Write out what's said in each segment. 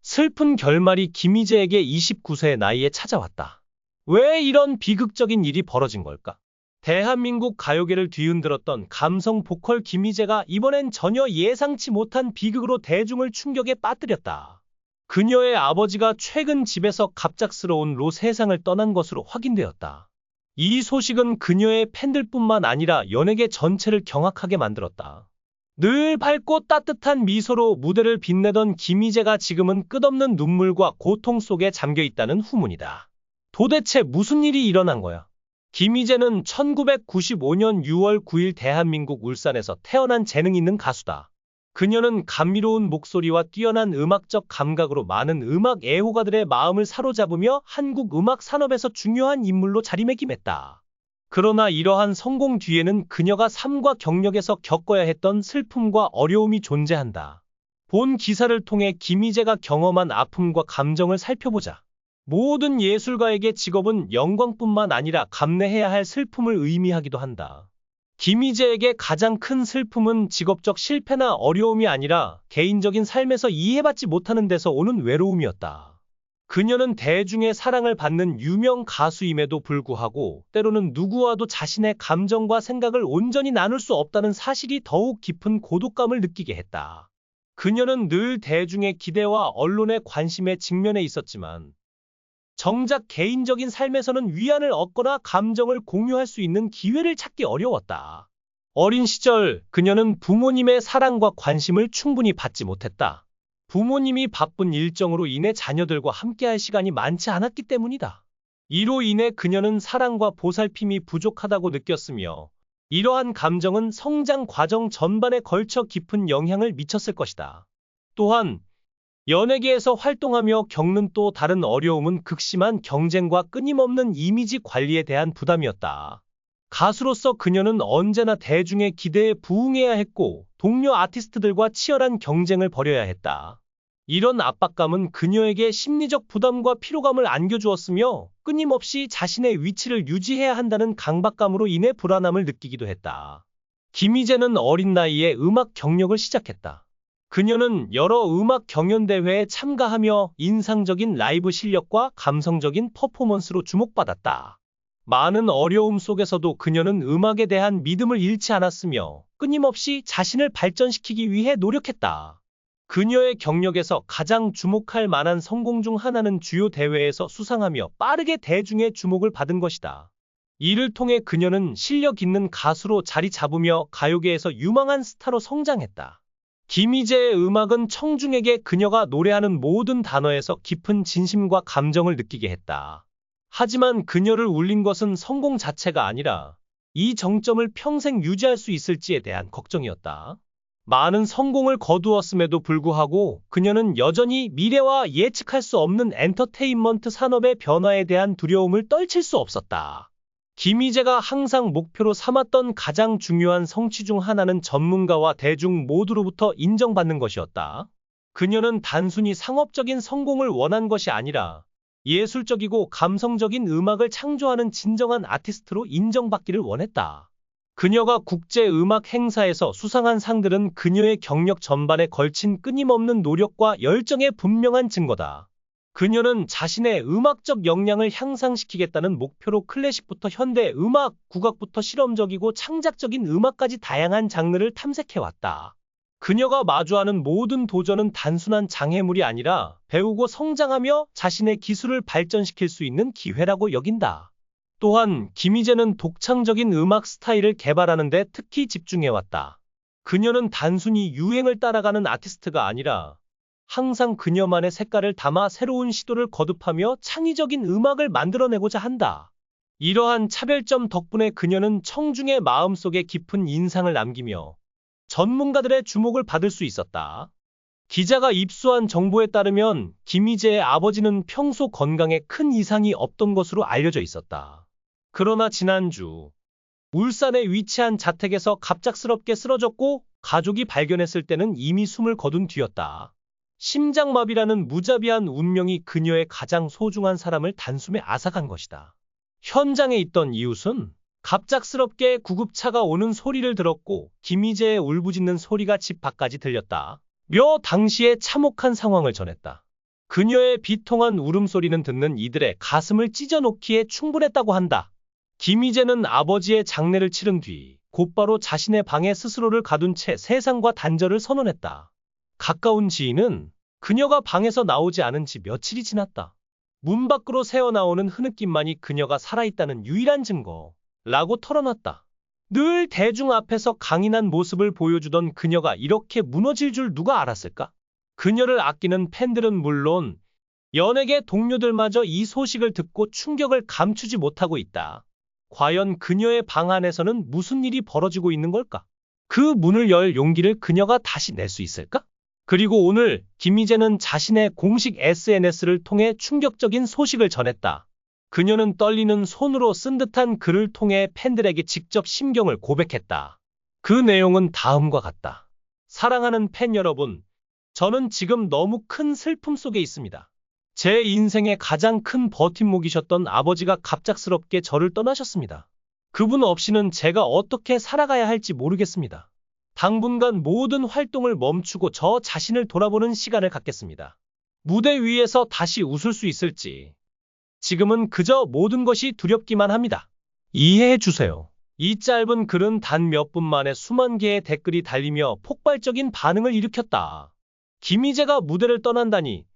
슬픈 결말이 김희재에게 29세의 나이에 찾아왔다. 왜 이런 비극적인 일이 벌어진 걸까? 대한민국 가요계를 뒤흔들었던 감성 보컬 김희재가 이번엔 전혀 예상치 못한 비극으로 대중을 충격에 빠뜨렸다. 그녀의 아버지가 최근 집에서 갑작스러운 로 세상을 떠난 것으로 확인되었다. 이 소식은 그녀의 팬들뿐만 아니라 연예계 전체를 경악하게 만들었다. 늘 밝고 따뜻한 미소로 무대를 빛내던 김희재가 지금은 끝없는 눈물과 고통 속에 잠겨 있다는 후문이다. 도대체 무슨 일이 일어난 거야? 김희재는 1995년 6월 9일 대한민국 울산에서 태어난 재능 있는 가수다. 그녀는 감미로운 목소리와 뛰어난 음악적 감각으로 많은 음악 애호가들의 마음을 사로잡으며 한국 음악 산업에서 중요한 인물로 자리매김했다. 그러나 이러한 성공 뒤에는 그녀가 삶과 경력에서 겪어야 했던 슬픔과 어려움이 존재한다. 본 기사를 통해 김희재가 경험한 아픔과 감정을 살펴보자. 모든 예술가에게 직업은 영광뿐만 아니라 감내해야 할 슬픔을 의미하기도 한다. 김희재에게 가장 큰 슬픔은 직업적 실패나 어려움이 아니라 개인적인 삶에서 이해받지 못하는 데서 오는 외로움이었다. 그녀는 대중의 사랑을 받는 유명 가수임에도 불구하고 때로는 누구와도 자신의 감정과 생각을 온전히 나눌 수 없다는 사실이 더욱 깊은 고독감을 느끼게 했다. 그녀는 늘 대중의 기대와 언론의 관심에 직면해 있었지만 정작 개인적인 삶에서는 위안을 얻거나 감정을 공유할 수 있는 기회를 찾기 어려웠다. 어린 시절 그녀는 부모님의 사랑과 관심을 충분히 받지 못했다. 부모님이 바쁜 일정으로 인해 자녀들과 함께할 시간이 많지 않았기 때문이다. 이로 인해 그녀는 사랑과 보살핌이 부족하다고 느꼈으며 이러한 감정은 성장 과정 전반에 걸쳐 깊은 영향을 미쳤을 것이다. 또한 연예계에서 활동하며 겪는 또 다른 어려움은 극심한 경쟁과 끊임없는 이미지 관리에 대한 부담이었다. 가수로서 그녀는 언제나 대중의 기대에 부응해야 했고 동료 아티스트들과 치열한 경쟁을 벌여야 했다. 이런 압박감은 그녀에게 심리적 부담과 피로감을 안겨주었으며 끊임없이 자신의 위치를 유지해야 한다는 강박감으로 인해 불안함을 느끼기도 했다. 김희재는 어린 나이에 음악 경력을 시작했다. 그녀는 여러 음악 경연대회에 참가하며 인상적인 라이브 실력과 감성적인 퍼포먼스로 주목받았다. 많은 어려움 속에서도 그녀는 음악에 대한 믿음을 잃지 않았으며 끊임없이 자신을 발전시키기 위해 노력했다. 그녀의 경력에서 가장 주목할 만한 성공 중 하나는 주요 대회에서 수상하며 빠르게 대중의 주목을 받은 것이다. 이를 통해 그녀는 실력 있는 가수로 자리 잡으며 가요계에서 유망한 스타로 성장했다. 김희재의 음악은 청중에게 그녀가 노래하는 모든 단어에서 깊은 진심과 감정을 느끼게 했다. 하지만 그녀를 울린 것은 성공 자체가 아니라 이 정점을 평생 유지할 수 있을지에 대한 걱정이었다. 많은 성공을 거두었음에도 불구하고 그녀는 여전히 미래와 예측할 수 없는 엔터테인먼트 산업의 변화에 대한 두려움을 떨칠 수 없었다. 김희재가 항상 목표로 삼았던 가장 중요한 성취 중 하나는 전문가와 대중 모두로부터 인정받는 것이었다. 그녀는 단순히 상업적인 성공을 원한 것이 아니라 예술적이고 감성적인 음악을 창조하는 진정한 아티스트로 인정받기를 원했다. 그녀가 국제 음악 행사에서 수상한 상들은 그녀의 경력 전반에 걸친 끊임없는 노력과 열정의 분명한 증거다. 그녀는 자신의 음악적 역량을 향상시키겠다는 목표로 클래식부터 현대 음악, 국악부터 실험적이고 창작적인 음악까지 다양한 장르를 탐색해왔다. 그녀가 마주하는 모든 도전은 단순한 장애물이 아니라 배우고 성장하며 자신의 기술을 발전시킬 수 있는 기회라고 여긴다. 또한 김희재는 독창적인 음악 스타일을 개발하는 데 특히 집중해왔다. 그녀는 단순히 유행을 따라가는 아티스트가 아니라 항상 그녀만의 색깔을 담아 새로운 시도를 거듭하며 창의적인 음악을 만들어내고자 한다. 이러한 차별점 덕분에 그녀는 청중의 마음속에 깊은 인상을 남기며 전문가들의 주목을 받을 수 있었다. 기자가 입수한 정보에 따르면 김희재의 아버지는 평소 건강에 큰 이상이 없던 것으로 알려져 있었다. 그러나 지난주 울산에 위치한 자택에서 갑작스럽게 쓰러졌고 가족이 발견했을 때는 이미 숨을 거둔 뒤였다. 심장마비라는 무자비한 운명이 그녀의 가장 소중한 사람을 단숨에 앗아간 것이다. 현장에 있던 이웃은 갑작스럽게 구급차가 오는 소리를 들었고 김희재의 울부짖는 소리가 집 밖까지 들렸다. 며 당시의 참혹한 상황을 전했다. 그녀의 비통한 울음소리는 듣는 이들의 가슴을 찢어놓기에 충분했다고 한다. 김희재는 아버지의 장례를 치른 뒤 곧바로 자신의 방에 스스로를 가둔 채 세상과 단절을 선언했다. 가까운 지인은 그녀가 방에서 나오지 않은 지 며칠이 지났다. 문 밖으로 새어나오는 흐느낌만이 그녀가 살아있다는 유일한 증거라고 털어놨다. 늘 대중 앞에서 강인한 모습을 보여주던 그녀가 이렇게 무너질 줄 누가 알았을까? 그녀를 아끼는 팬들은 물론 연예계 동료들마저 이 소식을 듣고 충격을 감추지 못하고 있다. 과연 그녀의 방 안에서는 무슨 일이 벌어지고 있는 걸까? 그 문을 열 용기를 그녀가 다시 낼 수 있을까? 그리고 오늘 김희재는 자신의 공식 SNS를 통해 충격적인 소식을 전했다. 그녀는 떨리는 손으로 쓴 듯한 글을 통해 팬들에게 직접 심경을 고백했다. 그 내용은 다음과 같다. 사랑하는 팬 여러분, 저는 지금 너무 큰 슬픔 속에 있습니다. 제 인생의 가장 큰 버팀목이셨던 아버지가 갑작스럽게 저를 떠나셨습니다. 그분 없이는 제가 어떻게 살아가야 할지 모르겠습니다. 당분간 모든 활동을 멈추고 저 자신을 돌아보는 시간을 갖겠습니다. 무대 위에서 다시 웃을 수 있을지. 지금은 그저 모든 것이 두렵기만 합니다. 이해해 주세요. 이 짧은 글은 단 몇 분 만에 수만 개의 댓글이 달리며 폭발적인 반응을 일으켰다. 김희재가 무대를 떠난다니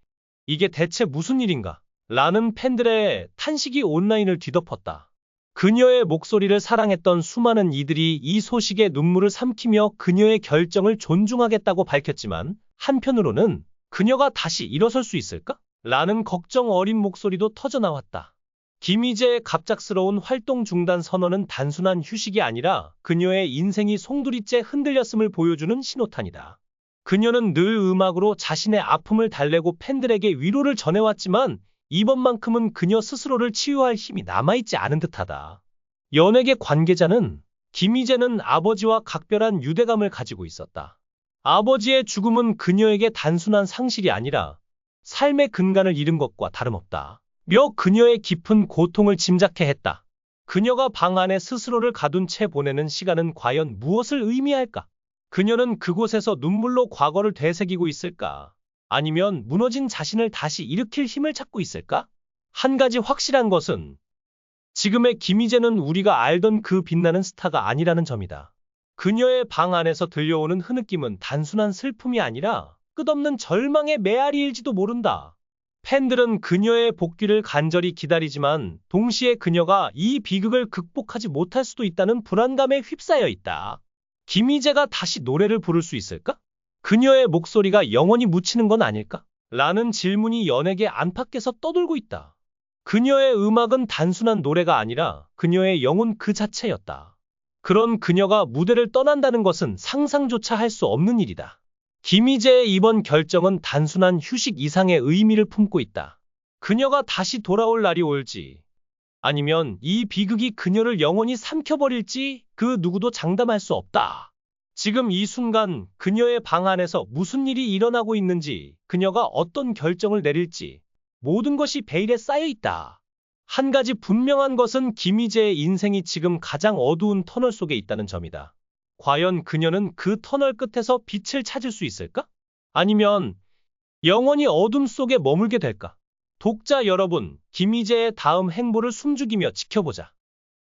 이게 대체 무슨 일인가? 라는 팬들의 탄식이 온라인을 뒤덮었다. 그녀의 목소리를 사랑했던 수많은 이들이 이 소식에 눈물을 삼키며 그녀의 결정을 존중하겠다고 밝혔지만 한편으로는 그녀가 다시 일어설 수 있을까? 라는 걱정 어린 목소리도 터져나왔다. 김희재의 갑작스러운 활동 중단 선언은 단순한 휴식이 아니라 그녀의 인생이 송두리째 흔들렸음을 보여주는 신호탄이다. 그녀는 늘 음악으로 자신의 아픔을 달래고 팬들에게 위로를 전해왔지만 이번만큼은 그녀 스스로를 치유할 힘이 남아있지 않은 듯하다. 연예계 관계자는 김희재는 아버지와 각별한 유대감을 가지고 있었다. 아버지의 죽음은 그녀에게 단순한 상실이 아니라 삶의 근간을 잃은 것과 다름없다. 며 그녀의 깊은 고통을 짐작해 했다. 그녀가 방 안에 스스로를 가둔 채 보내는 시간은 과연 무엇을 의미할까? 그녀는 그곳에서 눈물로 과거를 되새기고 있을까? 아니면 무너진 자신을 다시 일으킬 힘을 찾고 있을까? 한 가지 확실한 것은 지금의 김희재는 우리가 알던 그 빛나는 스타가 아니라는 점이다. 그녀의 방 안에서 들려오는 흐느낌은 단순한 슬픔이 아니라 끝없는 절망의 메아리일지도 모른다. 팬들은 그녀의 복귀를 간절히 기다리지만 동시에 그녀가 이 비극을 극복하지 못할 수도 있다는 불안감에 휩싸여 있다. 김희재가 다시 노래를 부를 수 있을까? 그녀의 목소리가 영원히 묻히는 건 아닐까? 라는 질문이 연예계 안팎에서 떠돌고 있다. 그녀의 음악은 단순한 노래가 아니라 그녀의 영혼 그 자체였다. 그런 그녀가 무대를 떠난다는 것은 상상조차 할 수 없는 일이다. 김희재의 이번 결정은 단순한 휴식 이상의 의미를 품고 있다. 그녀가 다시 돌아올 날이 올지, 아니면 이 비극이 그녀를 영원히 삼켜버릴지 그 누구도 장담할 수 없다. 지금 이 순간 그녀의 방 안에서 무슨 일이 일어나고 있는지, 그녀가 어떤 결정을 내릴지 모든 것이 베일에 쌓여 있다. 한 가지 분명한 것은 김희재의 인생이 지금 가장 어두운 터널 속에 있다는 점이다. 과연 그녀는 그 터널 끝에서 빛을 찾을 수 있을까? 아니면 영원히 어둠 속에 머물게 될까? 독자 여러분, 김희재의 다음 행보를 숨죽이며 지켜보자.